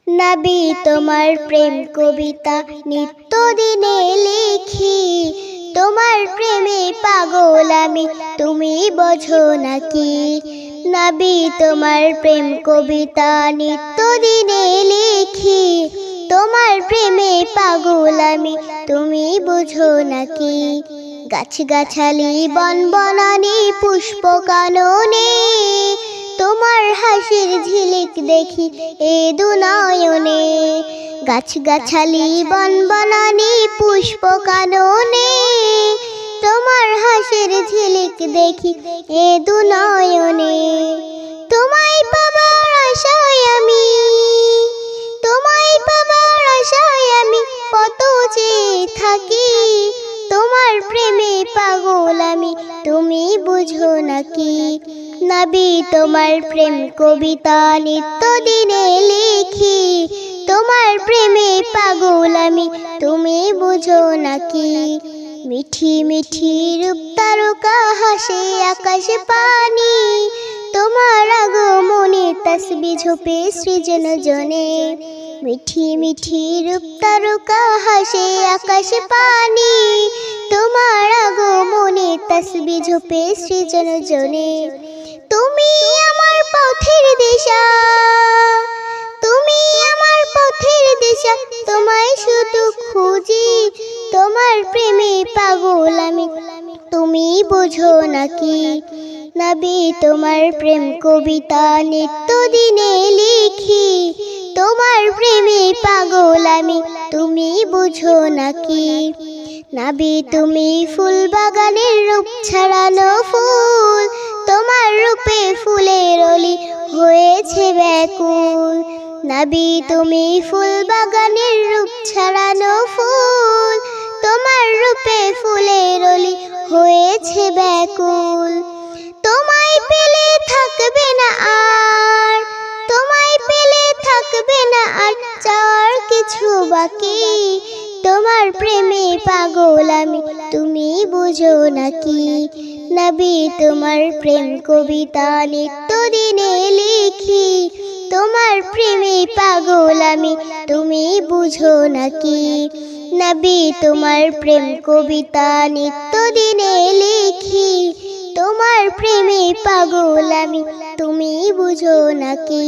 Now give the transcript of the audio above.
নবী তোমার প্রেম কবিতা নিত্যদিনে লিখি, তোমার প্রেমে পাগল আমি, তুমি বোঝো নাকি? নবী তোমার প্রেম কবিতা নিত্যদিনে লিখি, তোমার প্রেমে পাগল আমি, তুমি বোঝো নাকি? গাছগাছালি বন বনানি পুষ্প কাননে, তোমার হাসির ঝিলিক দেখি এ দুনয়নে। গাছগাছালি বন বনানি পুষ্প কাননে, তোমার হাসির ঝিলিক দেখি এ দুনয়নে। তোমায় পাবার আশায় আমি, তোমায় পাবার আশায় আমি কত চেয়ে থাকি, তোমার প্রেমে পাগল আমি, তুমি বুঝো নাকি? নবী তোমার প্রেম কবিতা নিত্যদিনে লিখি, তোমার প্রেমে পাগল আমি, তুমি বুঝো নাকি? মিঠি মিঠি রূপ তারকা হাসে আকাশে পানি, তোমার আগমনে তসবিহ ঝোপে সৃজন জনে। মিঠি মিঠি রূপ তারকা হাসে আকাশে পানি, তোমার আগমনে তসবিহ ঝোপে সৃজন জনে। তুমি আমার পথের দিশা, তুমি আমার পথের দিশা, তোমায় শুধু খুঁজি, তোমার প্রেমে পাগল আমি, তুমি বোঝো নাকি? নবী তোমার প্রেম কবিতা নিত্যদিনে লিখি, তোমার প্রেমে পাগল আমি, তুমি বুঝো নাকি? নবী তুমি ফুল বাগানের রূপ ছড়ানো ফুল, তোমার রূপে ফুলের অলি হয়েছে ব্যাকুল। নবী তুমি ফুল বাগানের রূপ ছড়ানো ফুল, তোমার রূপে ফুলের অলি হয়েছে ব্যাকুল। তোমায় পেলে থাকবে না আর, তোমায় পেলে থাকবে না আর চাওয়ার কিছু বাকি, তোমার প্রেমে পাগল আমি, তুমি বুঝো নাকি? নবী তোমার প্রেম কবিতা নিত্যদিনে লিখি, তোমার প্রেমে পাগল আমি, তুমি বুঝো নাকি? নবী তোমার প্রেম কবিতা নিত্যদিনে লিখি, তোমার প্রেমে পাগল আমি, তুমি বুঝো নাকি?